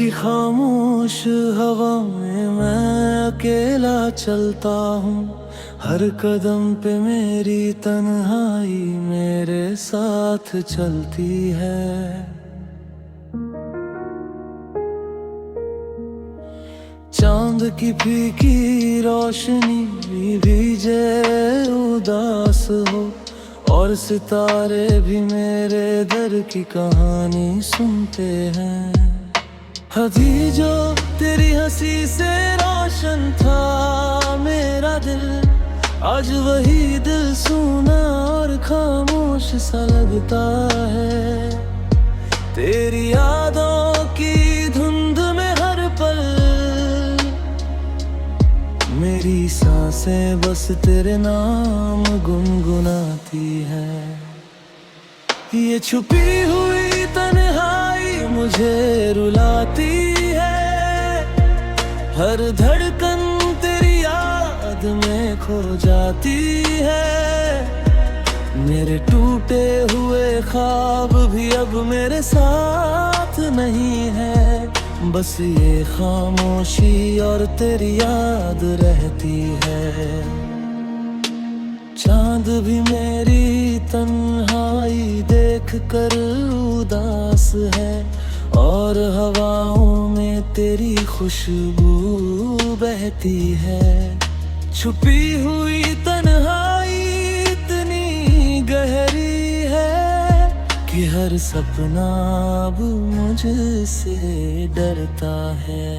की खामोश हवा में मैं अकेला चलता हूँ। हर कदम पे मेरी तन्हाई मेरे साथ चलती है। चांद की फीकी रोशनी भी भीजे उदास हो, और सितारे भी मेरे दर की कहानी सुनते हैं। अभी जो तेरी हंसी से रोशन था मेरा दिल, आज वही दिल सूना और खामोश सा लगता है। तेरी यादों की धुंध में हर पल मेरी सांसें बस तेरे नाम गुनगुनाती है। ये छुपी हुई तन्हाई मुझे रुलाती है। हर धड़कन तेरी याद में खो जाती है। मेरे टूटे हुए ख्वाब भी अब मेरे साथ नहीं है। बस ये खामोशी और तेरी याद रहती है। चांद भी मेरी तन्हाई देख कर उदास है, और हवाओं में तेरी खुशबू बहती है। छुपी हुई तन्हाई इतनी गहरी है कि हर सपना अब मुझसे डरता है।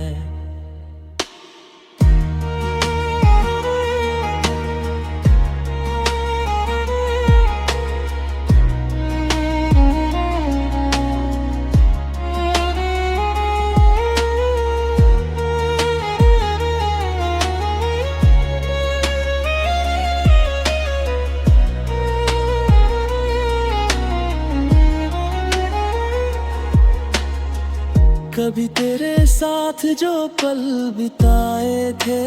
कभी तेरे साथ जो पल बिताए थे,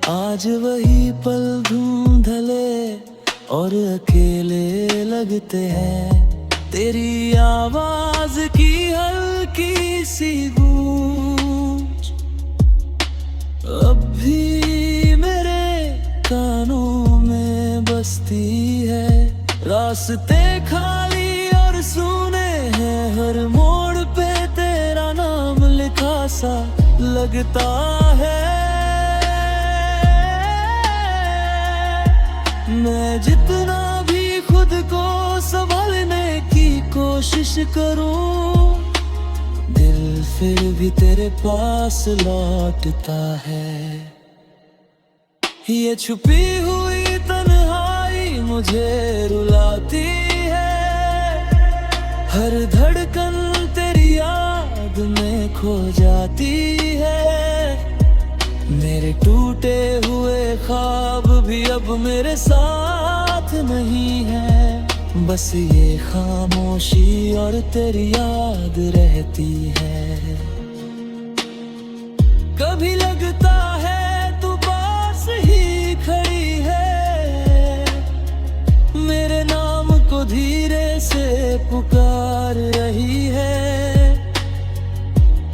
आज वही पल धुंधले और अकेले लगते हैं। तेरी आवाज की हल्की सी गूंज अब भी मेरे कानों में बसती है। रास्ते खाली और सूने हैं, हर मोड़ पे तेरा नाम लिखा सा लगता है। मैं जितना भी खुद को संभालने की कोशिश करूं, दिल फिर भी तेरे पास लौटता है। ये छुपी हुई तन्हाई मुझे रुलाती है। हर धड़कन तेरी याद में खो जाती है। मेरे टूटे हुए ख्वाब भी अब मेरे साथ नहीं है। बस ये खामोशी और तेरी याद रहती है। कभी लगता है तू पास ही खड़ी है, मेरे नाम को धीरे से पुकार रही है।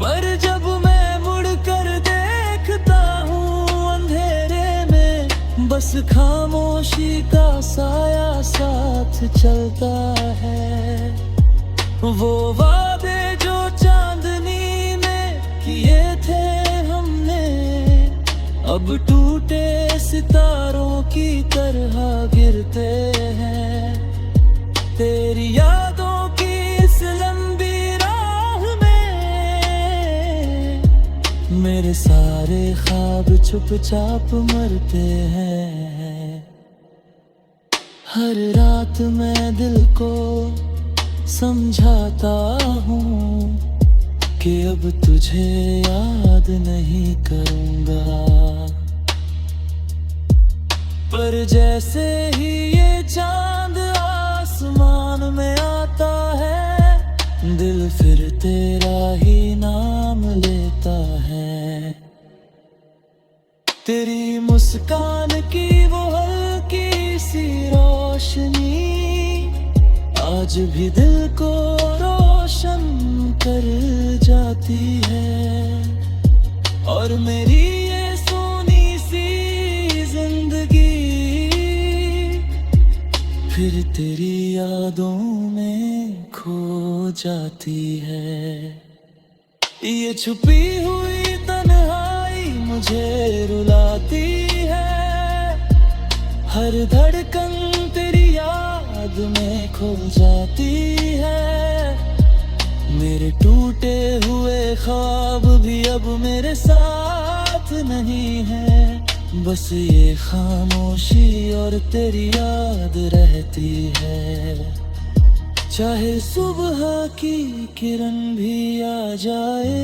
पर जब मैं मुड़कर देखता हूँ अंधेरे में, बस खामोशी का साया साथ चलता है। वो वादे जो चांदनी में किए थे हमने, अब टूटे सितारों की तरह गिरते हैं। तेरी यादों की इस लंबी राह में मेरे सारे ख्वाब चुपचाप मरते हैं। हर रात मैं दिल को समझाता हूँ कि अब तुझे याद नहीं करूँगा, पर जैसे ही ये चांद आसमान में आता है, दिल फिर तेरा ही नाम लेता है। तेरी मुस्कान की वो हल्की सी रोशनी आज भी दिल को रोशन कर जाती है। और मेरी ये सोनी सी जिंदगी फिर तेरी यादों में खो जाती है। ये छुपी हुई तन्हाई मुझे रुलाती है। हर धड़कन तेरी याद में खो जाती है। मेरे टूटे हुए ख्वाब भी अब मेरे साथ नहीं है। बस ये खामोशी और तेरी याद रहती है। चाहे सुबह की किरण भी आ जाए,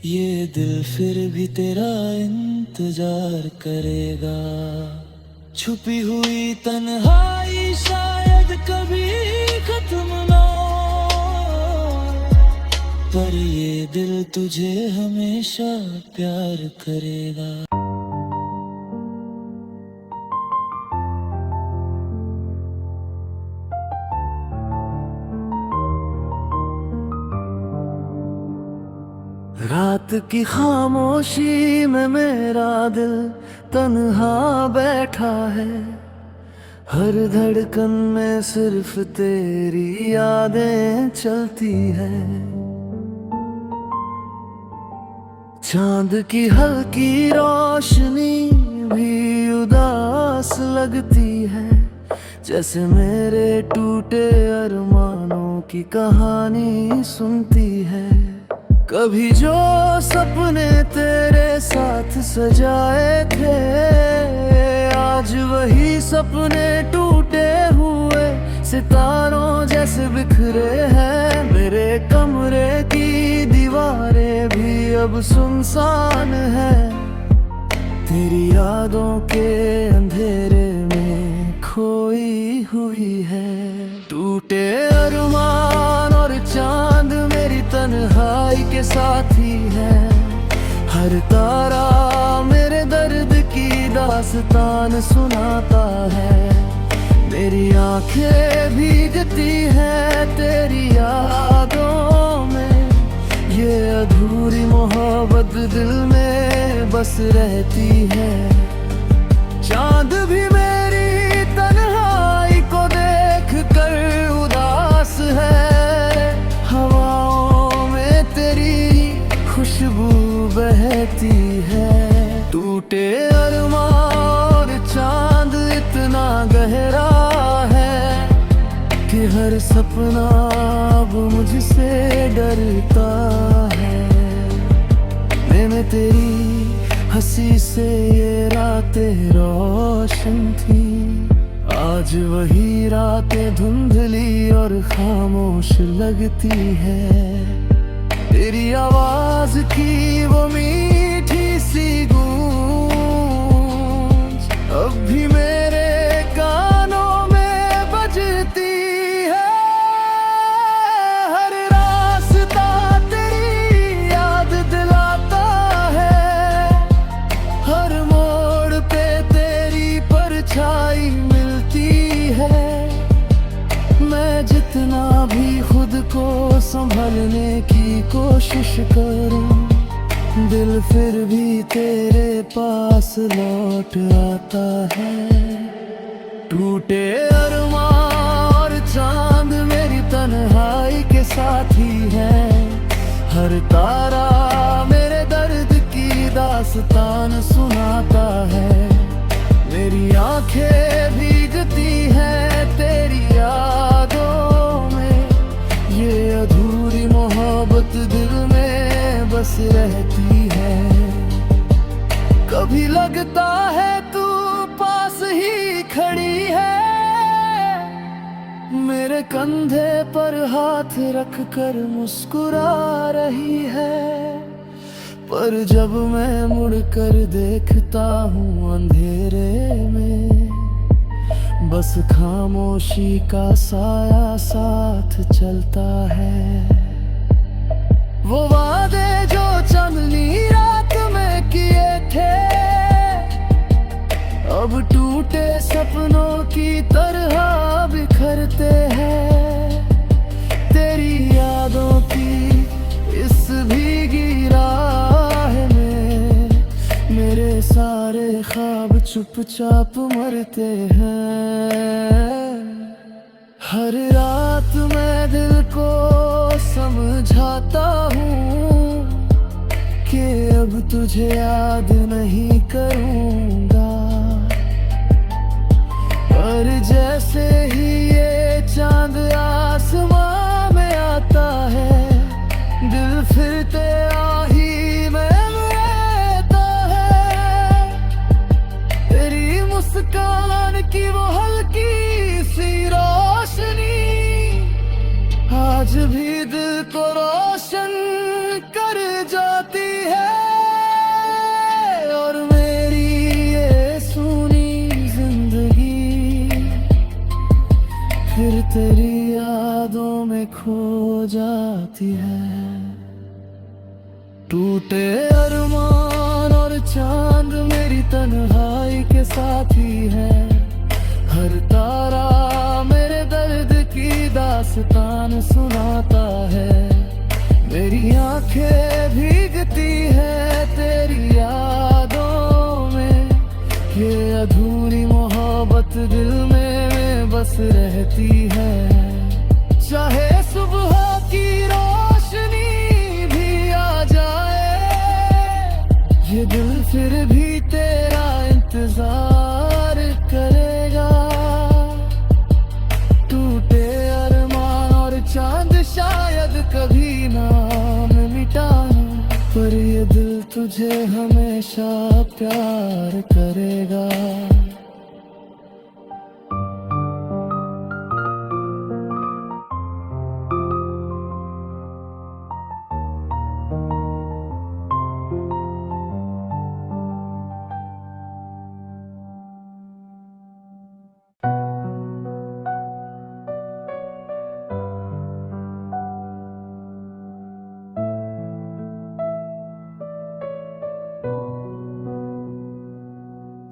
ये दिल फिर भी तेरा इंतजार करेगा। छुपी हुई तन्हाई शायद कभी खत्म ना हो, पर ये दिल तुझे हमेशा प्यार करेगा। रात की खामोशी में मेरा दिल तन्हा बैठा है। हर धड़कन में सिर्फ तेरी यादें चलती है। चांद की हल्की रोशनी भी उदास लगती है, जैसे मेरे टूटे अरमानों की कहानी सुनती है। कभी जो सपने तेरे साथ सजाए थे, आज वही सपने टूटे हुए सितारों जैसे बिखरे हैं। मेरे कमरे की दीवारें भी अब सुनसान है, तेरी यादों के अंधेरे में खोई हुई है। टूटे अरमान और चांद मेरी तन्हाई के साथी है। हर तारा मेरे दर्द की दास्तान सुनाता है। मेरी आंखें भीगती हैं तेरी यादों में, ये अधूरी मोहब्बत दिल में बस रहती है। चांद भी मेरी तन्हाई को देख कर उदास है। हवाओं में तेरी खुशबू बहती है। टूटे अरमान चांद इतना गहरा है कि हर सपना अब मुझसे डरता है। मैंने तेरी हंसी से ये रातें रोशन थी, आज वही रातें धुंधली और खामोश लगती है। तेरी आवाज की वो मीठी सी गूंज अब भी मेरे कानों में बजती है। हर रास्ता तेरी याद दिलाता है, हर मोड़ पे तेरी परछाई मिलती है। मैं जितना भी खुद को संभलने की कोशिश करूं, दिल फिर भी तेरे पास लौट आता है। टूटे अरमान और चांद मेरी तन्हाई के साथी है। हर तारा मेरे दर्द की दास्तान सुनाता है। मेरी आंखें भीगती हैं तेरी यादों में, ये अधूरी मोहब्बत दिल में बस रहती है। कभी लगता है तू पास ही खड़ी है, मेरे कंधे पर हाथ रख कर मुस्कुरा रही है। पर जब मैं मुड़कर देखता हूँ अंधेरे में, बस खामोशी का साया साथ चलता है। वो वादे जो चांदनी रात में किए थे, अब टूटे सपनों की तरह बिखरते हैं। तेरी यादों चुपचाप मरते हैं। हर रात मैं दिल को समझाता हूँ कि अब तुझे याद नहीं करूँगा, पर जैसे ही ये चांद आसमां में आता है, दिल फिर तेरा ही में रहता है। तेरी मुस्कान की वो हल्की सी रोशनी आज भी दिल को रोशन कर जाती है। और मेरी ये सूनी जिंदगी फिर तेरी यादों में खो जाती है। टूटे अरमान और चांद मेरी तन्हाई के साथी है। हर तारा मेरे दर्द की दास्तान सुनाता है। मेरी आंखें भीगती है तेरी यादों में, ये अधूरी मोहब्बत दिल में बस रहती है। चाहे सुबह की रोशनी भी आ जाए, ये दिल फिर भी तेरा इंतजार करेगा। टूटे अरमान और चांद शायद कभी नाम मिटाना, पर ये दिल तुझे हमेशा प्यार करेगा।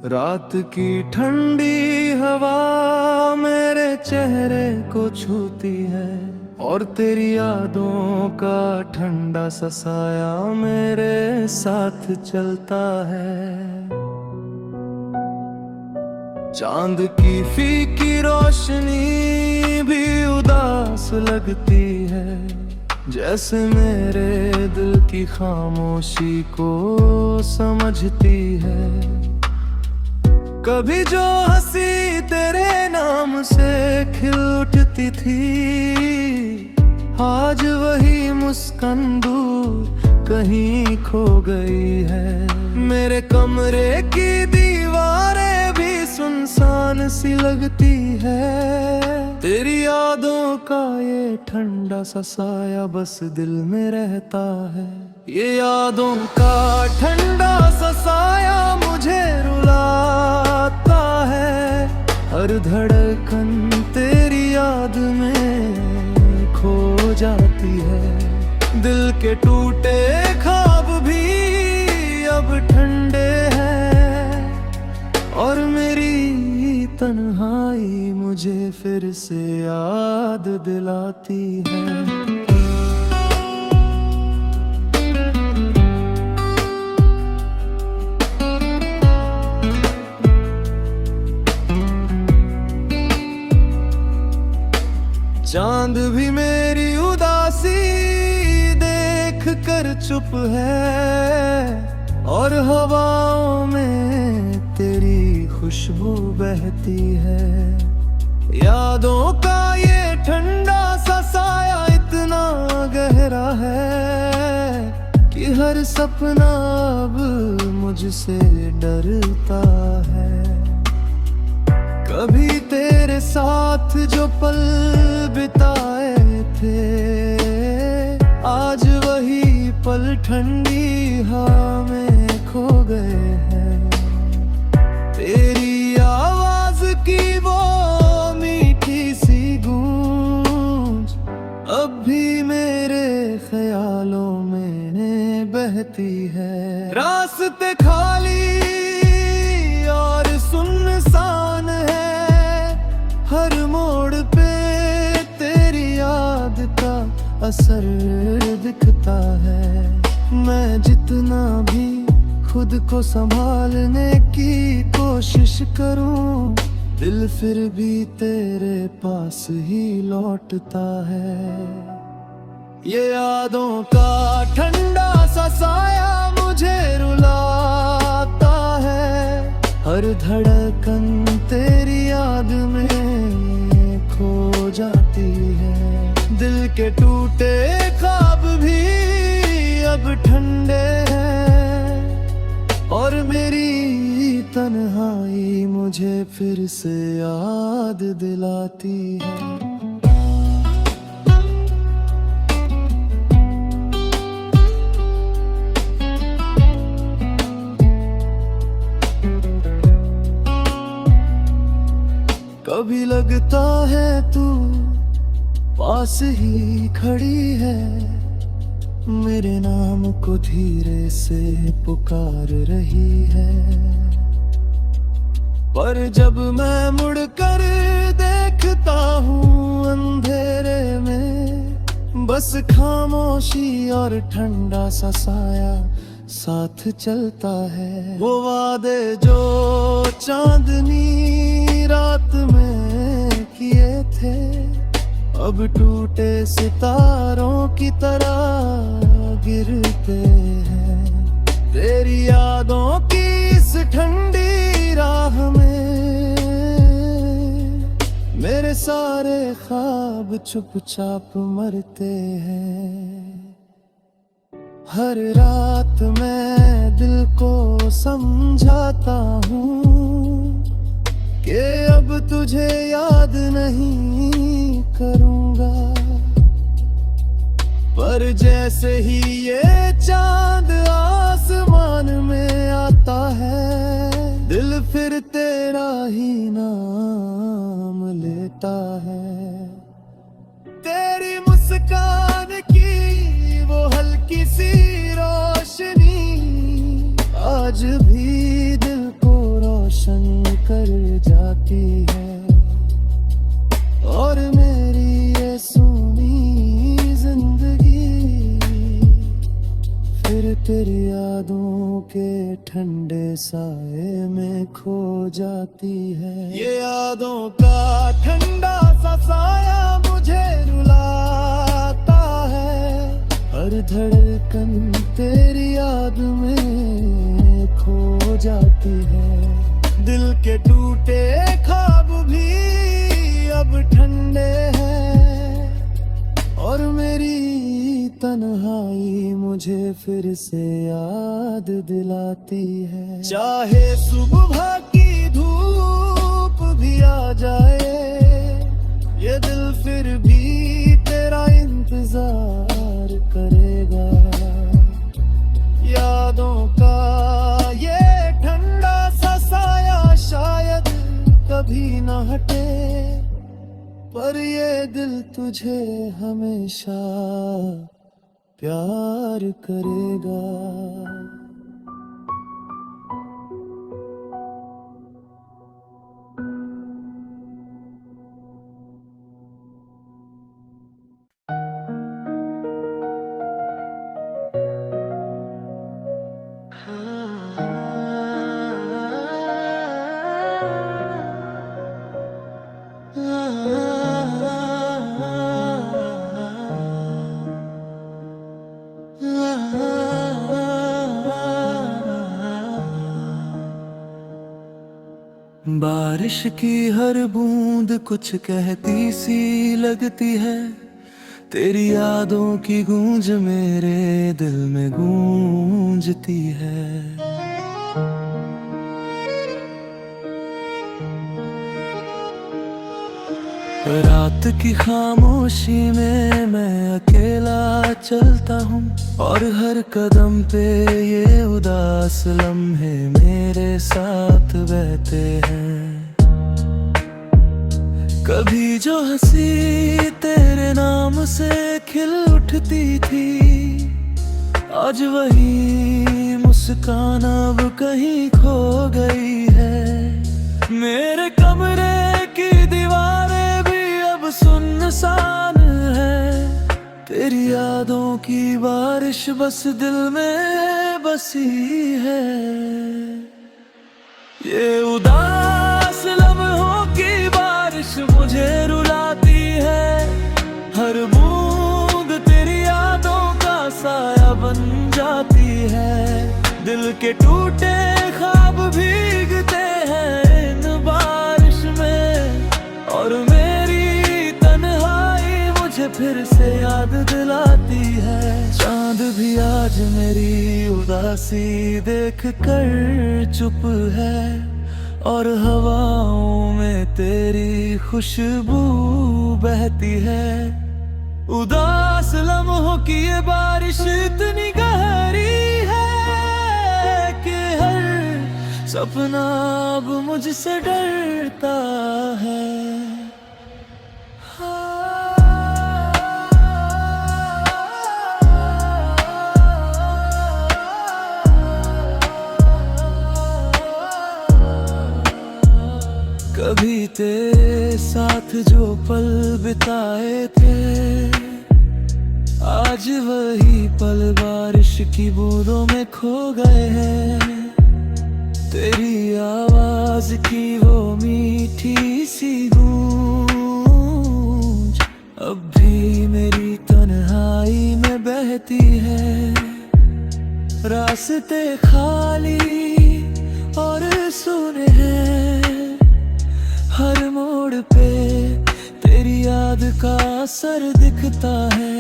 रात की ठंडी हवा मेरे चेहरे को छूती है, और तेरी यादों का ठंडा सा साया मेरे साथ चलता है। चांद की फीकी रोशनी भी उदास लगती है, जैसे मेरे दिल की खामोशी को समझती है। कभी जो हंसी तेरे नाम से खिल उठती थी, आज वही मुस्कान दूर कहीं खो गई है। मेरे कमरे की दीवारें भी सुनसान सी लगती है। तेरी यादों का ये ठंडा सा साया बस दिल में रहता है। ये यादों का ठंडा सा साया मुझे रुलाता है। हर धड़कन तेरी याद में खो जाती है। दिल के टूटे ख्वाब भी अब ठंडे हैं, और मेरी तन्हाई मुझे फिर से याद दिलाती है। चांद भी मेरी उदासी देख कर चुप है, और हवाओं में तेरी खुशबू बहती है। यादों का ये ठंडा सा साया इतना गहरा है कि हर सपना अब मुझसे डरता है। कभी तेरे साथ जो पल बिताए थे, आज वही पल ठंडी हवा में खो गए हैं। तेरी आवाज की वो मीठी सी गूंज अब भी मेरे ख्यालों में बहती है। रास्ते खाली और सुनसान है, हर मोड़ पे तेरी याद का असर दिखता है। मैं जितना भी खुद खुद को संभालने की कोशिश करूं, दिल फिर भी तेरे पास ही लौटता है। ये यादों का ठंडा सा साया मुझे रुलाता है, हर धड़कन तेरी याद में खो जाती है। दिल के टूटे ख्वाब भी अब ठंडे हैं, और मेरी तन्हाई मुझे फिर से याद दिलाती है। कभी लगता है तू पास ही खड़ी है, मेरे नाम को धीरे से पुकार रही है। पर जब मैं मुड़कर देखता हूँ अंधेरे में, बस खामोशी और ठंडा सा साया साथ चलता है। वो वादे जो चांदनी रात में किए थे, अब टूटे सितारों की तरह गिरते हैं। तेरी यादों की इस ठंडी राह में मेरे सारे ख्वाब चुपचाप मरते हैं। हर रात मैं दिल को समझाता हूँ कि अब तुझे याद नहीं करूँगा, पर जैसे ही ये चांद आसमान में आता है, दिल फिर तेरा ही नाम लेता है। तेरी मुस्कान की वो हल्की सी रोशनी आज भी दिल को रोशन कर जाती है, और मेरी ये सूनी जिंदगी फिर तेरी यादों के ठंडे साए में खो जाती है। ये यादों का ठंडा सा साया मुझे रुलाता है, हर धड़कन तेरी याद में खो जाती है। दिल के टूटे ख्वाब भी अब ठंडे हैं, और मेरी तन्हाई मुझे फिर से याद दिलाती है। चाहे सुबह की धूप भी आ जाए, ये दिल फिर भी तेरा इंतजार करेगा। यादों का ये ठंडा सा साया शायद कभी न हटे, पर ये दिल तुझे हमेशा प्यार करेगा। बारिश की हर बूंद कुछ कहती सी लगती है, तेरी यादों की गूंज मेरे दिल में गूंजती है। रात की खामोशी में मैं अकेला चलता हूँ, और हर कदम पे ये उदास लम्हे मेरे साथ बहते हैं। कभी जो हंसी तेरे नाम से खिल उठती थी, आज वही मुस्कान अब कहीं खो गई है। मेरे कमरे की दीवारें भी अब सुनसान है, तेरी यादों की बारिश बस दिल में बसी है। ये उदास लम्हों की बारिश मुझे रुलाती है। हर बूंद तेरी यादों का साया बन जाती है। दिल के टूटे ख्वाब भीगते हैं इन बारिश में, और मेरी तन्हाई मुझे फिर से याद दिलाती है। चांद भी आज मेरी उदासी देख कर चुप है, और हवाओं में तेरी खुशबू बहती है। उदास लम्हों की ये बारिश इतनी गहरी है कि हर सपना अब मुझसे डरता है। कभी तेरे साथ जो पल बिताए थे, आज वही पल बारिश की बूंदों में खो गए हैं। तेरी आवाज की वो मीठी सी गूंज अब भी मेरी तन्हाई में बहती है। रास्ते खाली और सुने हैं, हर मोड़ पे तेरी याद का असर दिखता है।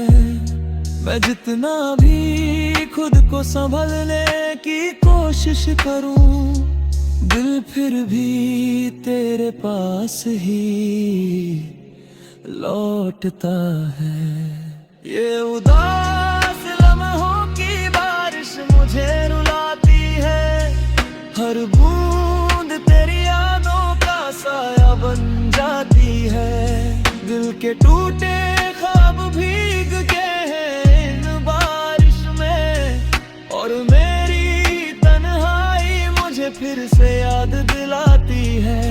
मैं जितना भी खुद को संभलने की कोशिश करूं, दिल फिर भी तेरे पास ही लौटता है। ये उदास लम्हों की बारिश मुझे रुलाती है। हर बूंद तेरी यादों का साया बन जाती है। दिल के टूटे ख्वाब भीग गए हैं इन बारिश में, और मेरी तन्हाई मुझे फिर से याद दिलाती है।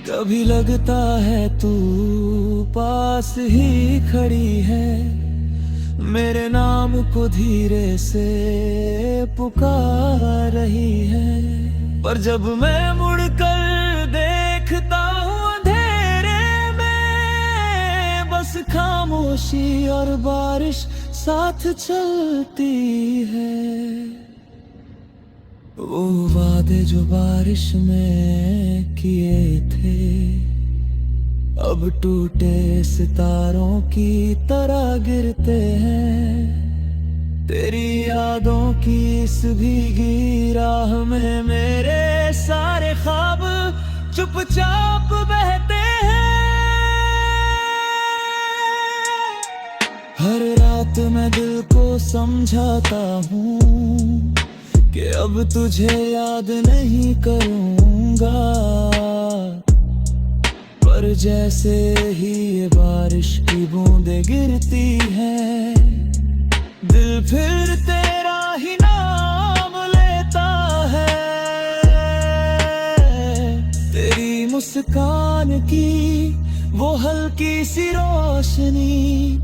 कभी लगता है तू पास ही खड़ी है, मेरे नाम को धीरे से पुकार रही है। पर जब मैं मुड़कर देखता हूँ अंधेरे में, बस खामोशी और बारिश साथ चलती है। वो वादे जो बारिश में किए थे, अब टूटे सितारों की तरह गिरते हैं। तेरी यादों की इस भीगी राह में मेरे सारे ख्वाब चुपचाप बहते हैं। हर रात मैं दिल को समझाता हूँ कि अब तुझे याद नहीं करूँगा, पर जैसे ही ये बारिश की बूंदें गिरती हैं, दिल फिर तेरा ही नाम लेता है। तेरी मुस्कान की वो हल्की सी रोशनी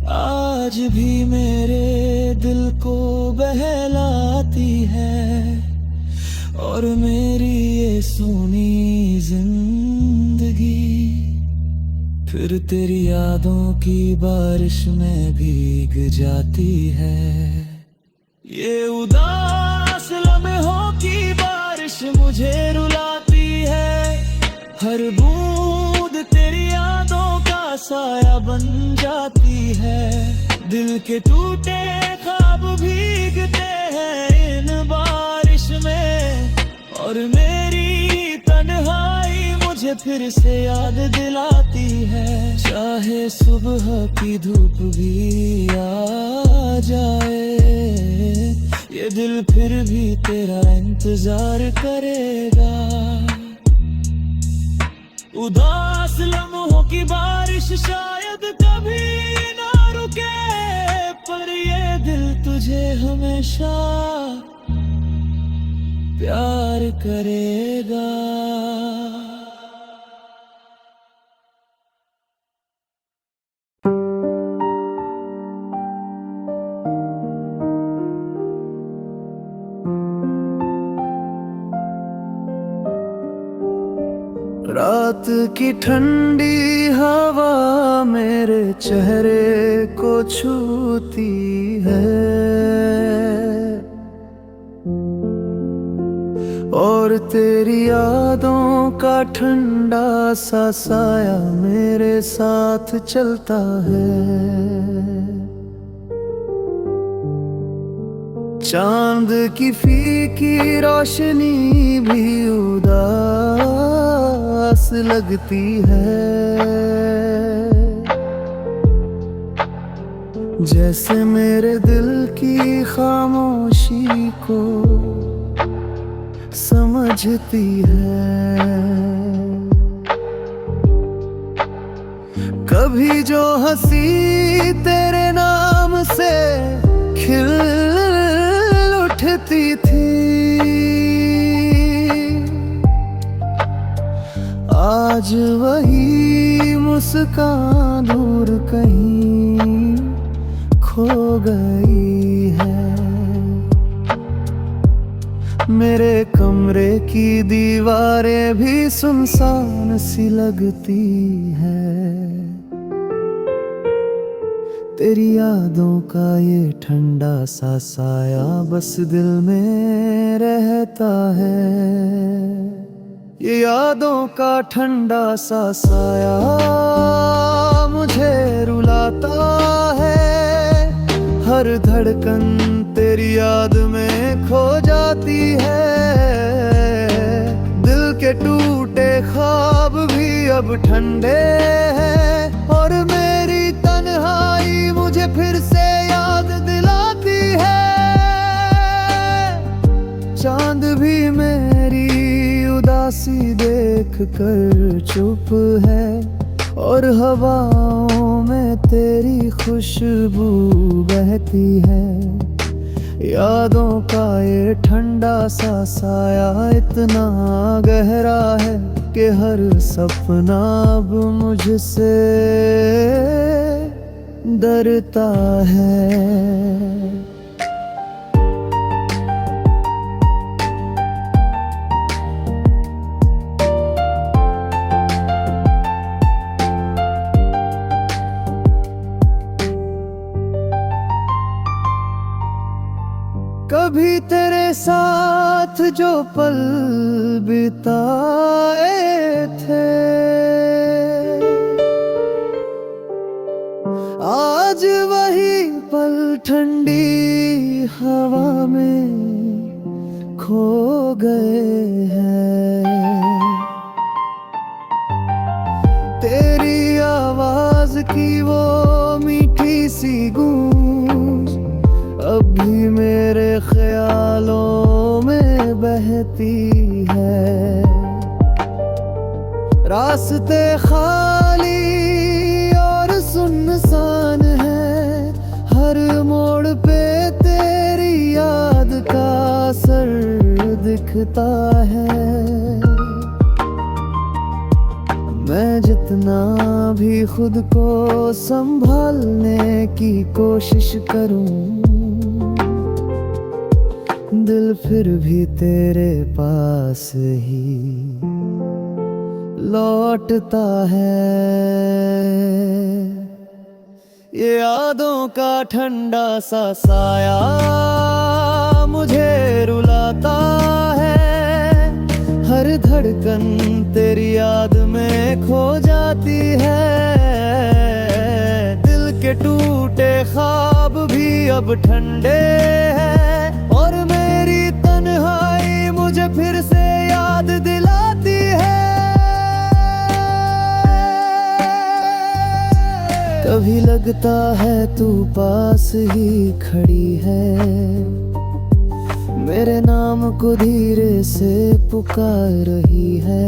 आज भी मेरे दिल को बहलाती है, और मेरी ये सूनी जिंदगी फिर तेरी यादों की बारिश में भीग जाती है। ये उदास लम्हों की बारिश मुझे रुलाती है। हर बूंद तेरी यादों का साया बन जाती है। दिल के टूटे ख्वाब भीगते हैं इन बारिश में, और मेरी तन्हाई मुझे फिर से याद दिलाती है। चाहे सुबह की धूप भी आ जाए, ये दिल फिर भी तेरा इंतजार करेगा। उदास लम्हों की बारिश शायद कभी ना रुके, पर ये दिल तुझे हमेशा प्यार करेगा। रात की ठंडी हवा मेरे चेहरे को छूती है, और तेरी यादों का ठंडा सा साया मेरे साथ चलता है। चांद की फीकी रोशनी भी उदास लगती है, जैसे मेरे दिल की खामोशी को समझती है। कभी जो हंसी तेरे नाम से खिल उठती थी, आज वही मुस्कान दूर कहीं खो गई है। मेरे कमरे की दीवारें भी सुनसान सी लगती है, तेरी यादों का ये ठंडा सा साया बस दिल में रहता है। ये यादों का ठंडा सा साया मुझे रुलाता है, हर धड़कन तेरी याद में खो जाती है। दिल के टूटे ख्वाब भी अब ठंडे हैं, और मेरी तन्हाई मुझे फिर से याद दिलाती है। चांद भी मेरी उदासी देख कर चुप है, और हवाओं में तेरी खुशबू बहती है। यादों का ये ठंडा सा साया इतना गहरा है कि हर सपना अब मुझसे डरता है। कभी तेरे साथ जो पल बिताए थे, आज वही पल ठंडी हवा में खो गए हैं। तेरी आवाज की वो मीठी सी गूंज अब भी मेरे ख्यालों में बहती है। रास्ते खाली और सुनसान है, हर मोड़ पे तेरी याद का असर दिखता है। मैं जितना भी खुद को संभालने की कोशिश करूं, दिल फिर भी तेरे पास ही लौटता है। ये यादों का ठंडा सा साया मुझे रुलाता है, हर धड़कन तेरी याद में खो जाती है। दिल के टूटे ख्वाब भी अब ठंडे हैं, और मेरी तन्हाई मुझे फिर से याद दिलाती है। कभी लगता है तू पास ही खड़ी है, मेरे नाम को धीरे से पुकार रही है।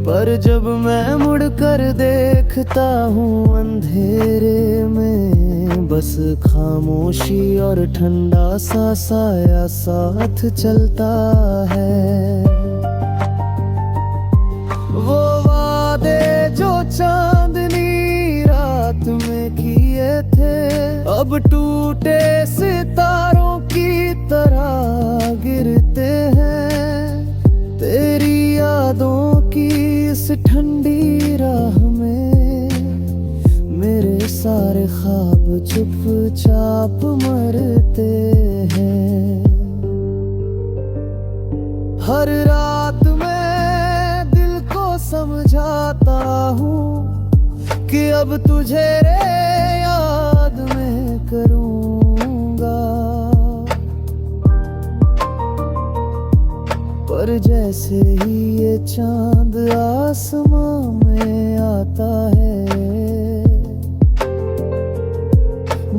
पर जब मैं मुड़कर देखता हूँ अंधेरे में, बस खामोशी और ठंडा सा साया साथ चलता है। वो वादे जो चांदनी रात में किए थे, अब टूटे सितारों की तरह गिरते हैं। तेरी यादों हर रात मैं दिल को समझाता हूँ कि अब तुझे रे याद मैं करूँगा, पर जैसे ही ये चांद आसमां में आता है,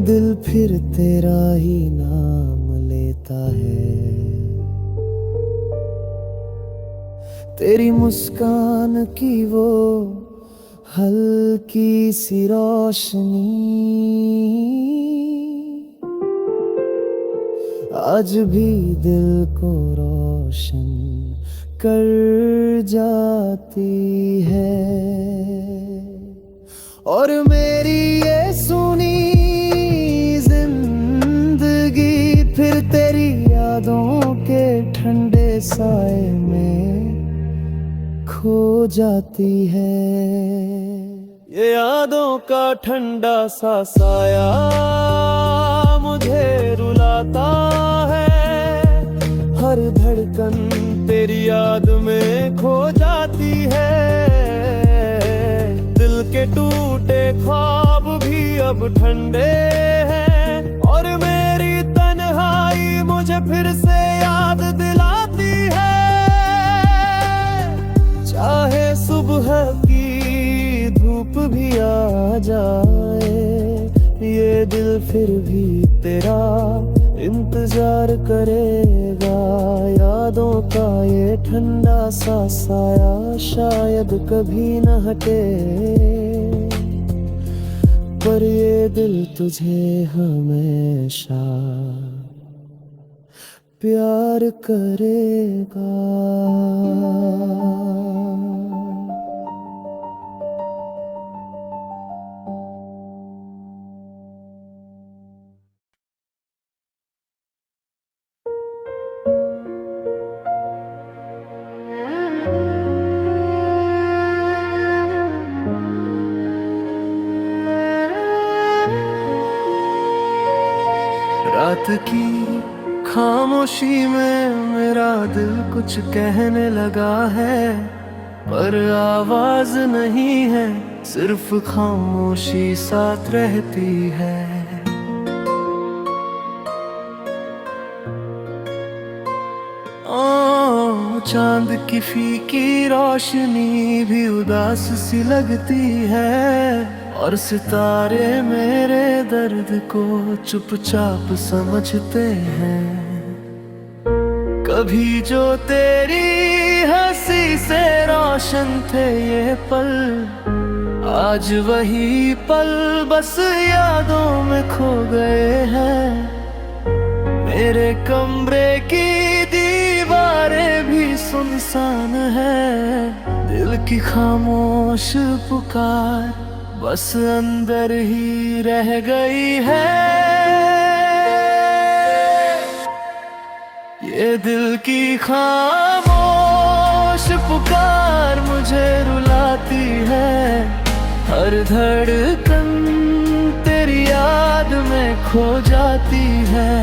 दिल फिर तेरा ही नाम लेता है। तेरी मुस्कान की वो हल्की सी रोशनी आज भी दिल को रोशन कर जाती है। और मेरी ये सुनी जिंदगी फिर तेरी यादों के ठंडे साए में खो जाती है। ये यादों का ठंडा सा साया मुझे रुलाता है, हर धड़कन तेरी याद में खो जाती है। दिल के टूटे ख्वाब भी अब ठंडे हैं, और मेरी तन्हाई मुझे फिर से याद दिलाती है। चाहे सुबह की धूप भी आ जाए, ये दिल फिर भी तेरा इंतजार करेगा। यादों का ये ठंडा सा साया शायद कभी न हटे, पर ये दिल तुझे हमेशा प्यार करेगा। रात की खामोशी में मेरा दिल कुछ कहने लगा है, पर आवाज नहीं है, सिर्फ खामोशी साथ रहती है। ओ चांद की फीकी रोशनी भी उदास सी लगती है, और सितारे मेरे दर्द को चुपचाप समझते हैं। कभी जो तेरी हंसी से रोशन थे ये पल, आज वही पल बस यादों में खो गए हैं। मेरे कमरे की दीवारें भी सुनसान है, दिल की खामोश पुकार बस अंदर ही रह गई है। ये दिल की खामोश पुकार मुझे रुलाती है, हर धड़कन तेरी याद में खो जाती है।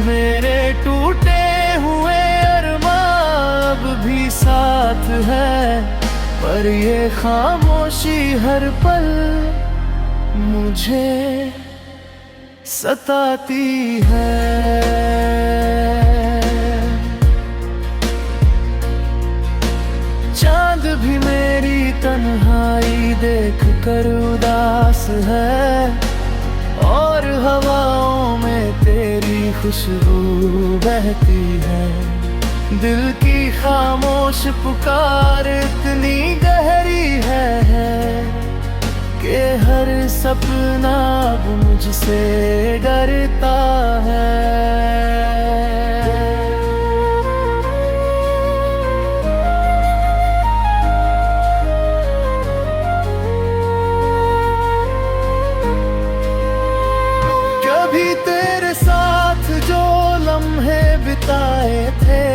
मेरे टूटे हुए अरमां अब भी साथ है, पर ये खामोशी हर पल मुझे सताती है। चांद भी मेरी तन्हाई देख कर उदास है, और हवाओं में तेरी खुशबू बहती है। दिल की खामोश पुकार इतनी गहरी है कि हर सपना अब मुझसे डरता है। कभी तेरे साथ जो लम्हे बिताए थे,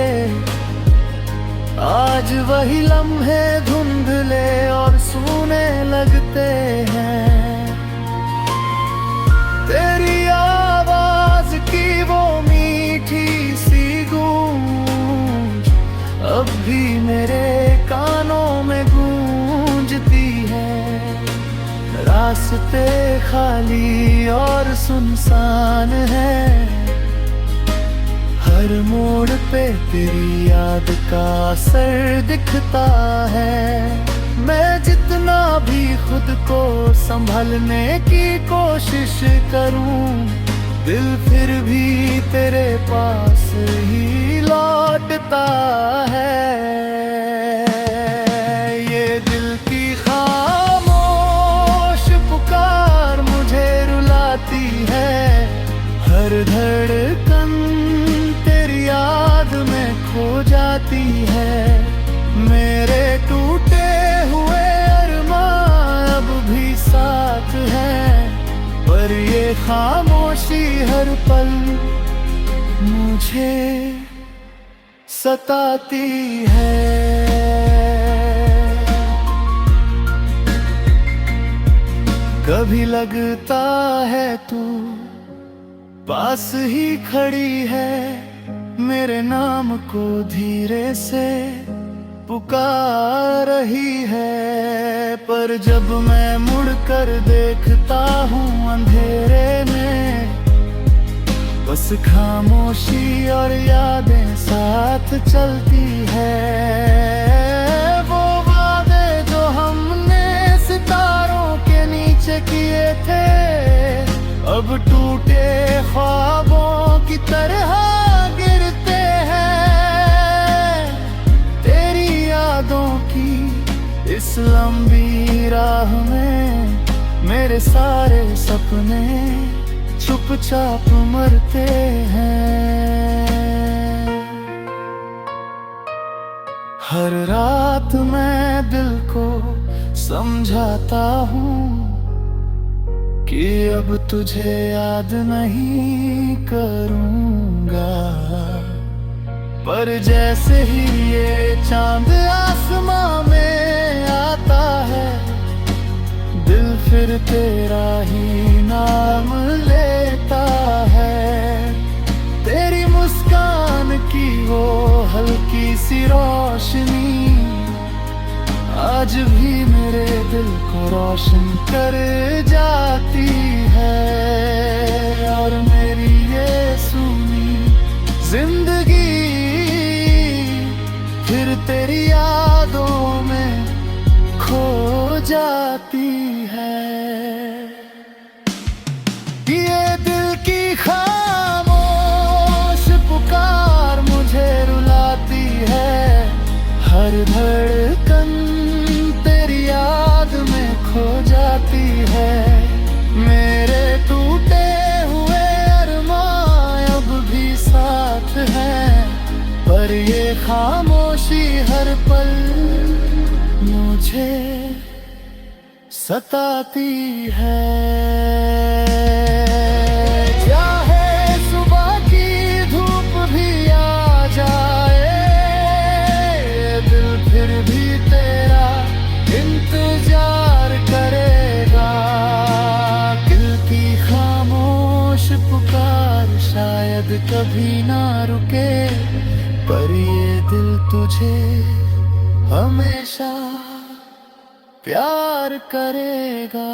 आज वही लम्हे धुंधले और सूने लगते हैं। तेरी आवाज की वो मीठी सी गूंज रास्ते खाली और सुनसान है। हर मोड़ पे तेरी याद का असर दिखता है। मैं जितना भी खुद को संभलने की कोशिश करूं, दिल फिर भी तेरे पास ही लौटता है। ये दिल की खामोश पुकार मुझे रुलाती है। हर धड़कन तेरी याद में खो जाती है। मेरे टूटे हुए अरमान अब भी साथ हैं, पर ये खामोशी हर पल मुझे सताती है। कभी लगता है तू पास ही खड़ी है, मेरे नाम को धीरे से पुकार रही है। पर जब मैं मुड़कर देखता हूँ अंधेरे में, बस खामोशी और यादें साथ चलती है। वो वादे जो हमने सितारों के नीचे किए थे, अब टूटे ख्वाबों की तरह गिरते हैं। तेरी यादों की इस लंबी राह में मेरे सारे सपने चुपचाप मरते हैं। हर रात मैं दिल को समझाता हूँ कि अब तुझे याद नहीं करूँगा, पर जैसे ही ये चांद आसमां में आता है, दिल फिर तेरा ही नाम लेता है। तेरी मुस्कान की वो हल्की सी रोशनी आज भी मेरे दिल को रोशन कर जाती है। और मेरी ये सूनी जिंदगी फिर तेरी यादों में खो जाती है। ये दिल की खामोश पुकार मुझे रुलाती है। हर धड़कन तेरी याद में खो जाती है। मेरे टूटे हुए अरमान अब भी साथ हैं, पर ये खामोशी हर पल मुझे सताती है। चाहे सुबह की धूप भी आ जाए, दिल फिर भी तेरा इंतजार करेगा। दिल की खामोश पुकार शायद कभी ना रुके, पर ये दिल तुझे हमेशा प्यार करेगा।